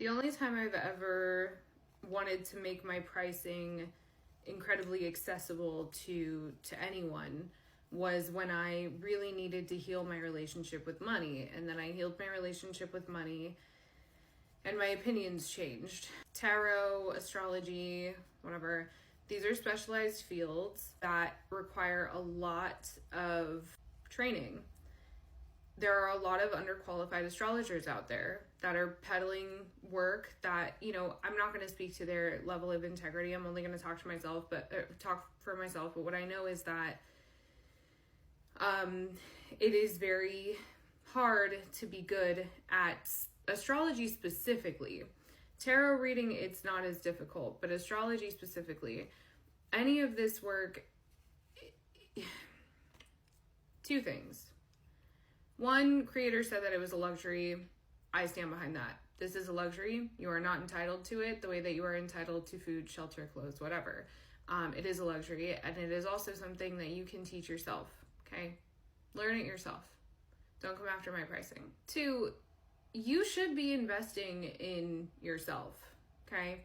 The only time I've ever wanted to make my pricing incredibly accessible to anyone was when I really needed to heal my relationship with money. And then I healed my relationship with money and my opinions changed. Tarot, astrology, whatever, these are specialized fields that require a lot of training. There are a lot of underqualified astrologers out there that are peddling work that, I'm not going to speak to their level of integrity. I'm only going to talk for myself, but what I know is that it is very hard to be good at astrology specifically. Tarot reading, it's not as difficult, but astrology specifically, any of this work, two things. One, creator said that it was a luxury. I stand behind that. This is a luxury. You are not entitled to it the way that you are entitled to food, shelter, clothes, whatever. It is a luxury, and it is also something that you can teach yourself, okay? Learn it yourself. Don't come after my pricing. Two, you should be investing in yourself, okay?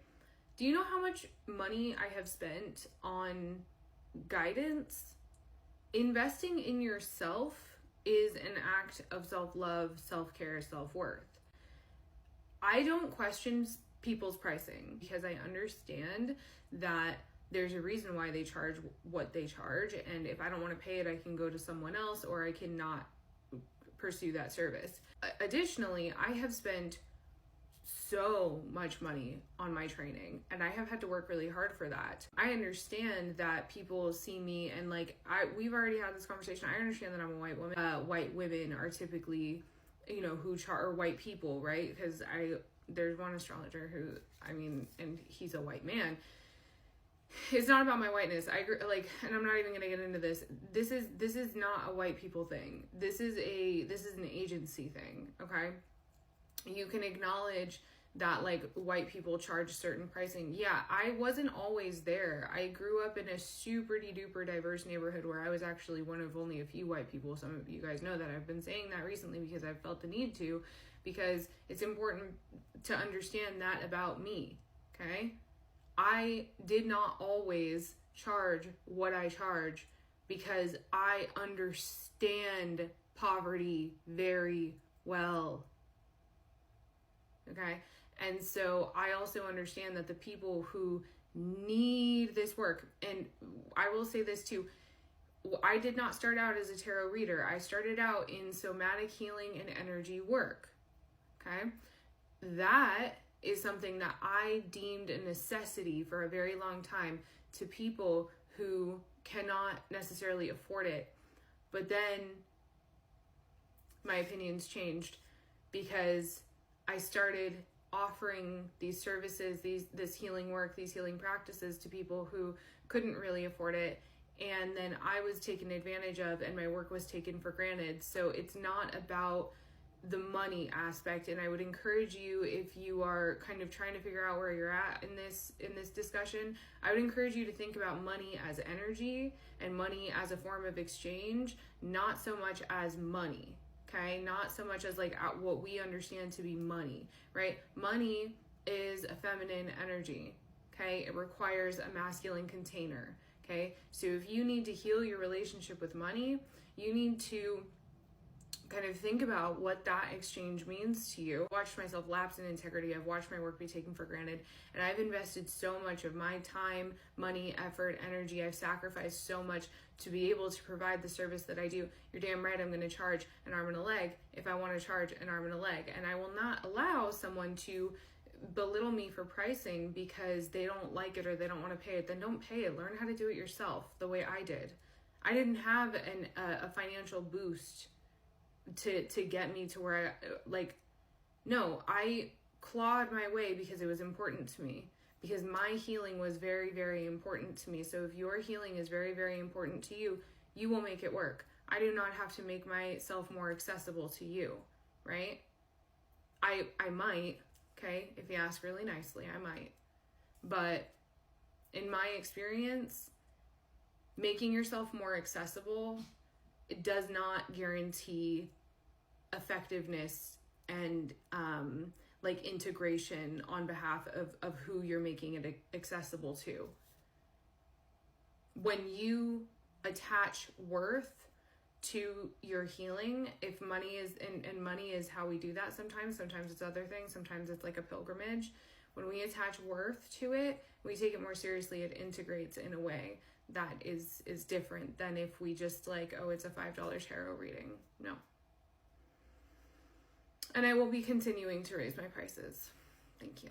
Do you know how much money I have spent on guidance? Investing in yourself is an act of self-love, self-care, self-worth. I don't question people's pricing because I understand that there's a reason why they charge what they charge. And if I don't want to pay it, I can go to someone else or I cannot pursue that service. Additionally, I have spent so much money on my training and I have had to work really hard for that. I understand that people see me and we've already had this conversation. I understand that I'm a white woman. White women are typically, or white people, right? Because there's one astrologer who, and he's a white man. It's not about my whiteness. I agree, and I'm not even going to get into this. This is not a white people thing. This is an agency thing, okay? You can acknowledge that white people charge certain pricing. Yeah, I wasn't always there. I grew up in a super duper diverse neighborhood where I was actually one of only a few white people. Some of you guys know that. I've been saying that recently because I've felt the need to, because it's important to understand that about me, okay? I did not always charge what I charge because I understand poverty very well. Okay. And so I also understand that the people who need this work, and I will say this too, I did not start out as a tarot reader. I started out in somatic healing and energy work. Okay. That is something that I deemed a necessity for a very long time to people who cannot necessarily afford it. But then my opinions changed because I started offering these services, this healing work, these healing practices to people who couldn't really afford it. And then I was taken advantage of and my work was taken for granted. So it's not about the money aspect. And I would encourage you, if you are kind of trying to figure out where you're at in this discussion, I would encourage you to think about money as energy and money as a form of exchange, not so much as money. Okay, not so much as what we understand to be money, right? Money is a feminine energy, okay? It requires a masculine container, okay? So if you need to heal your relationship with money, you need to kind of think about what that exchange means to you. I've watched myself lapse in integrity. I've watched my work be taken for granted. And I've invested so much of my time, money, effort, energy. I've sacrificed so much to be able to provide the service that I do. You're damn right I'm going to charge an arm and a leg if I want to charge an arm and a leg. And I will not allow someone to belittle me for pricing because they don't like it or they don't want to pay it. Then don't pay it. Learn how to do it yourself the way I did. I didn't have a financial boost to get me to where I clawed my way because it was important to me, because my healing was very, very important to me. So if your healing is very, very important to you, you will make it work. I do not have to make myself more accessible to you, right? I might, okay? If you ask really nicely, I might. But in my experience, making yourself more accessible, it does not guarantee effectiveness and like integration on behalf of who you're making it accessible to. When you attach worth to your healing, if money is, and money is how we do that sometimes it's other things, sometimes it's like a pilgrimage. When we attach worth to it, we take it more seriously, it integrates in a way that is different than if we just like, oh, it's a $5 tarot reading. No. And I will be continuing to raise my prices. Thank you.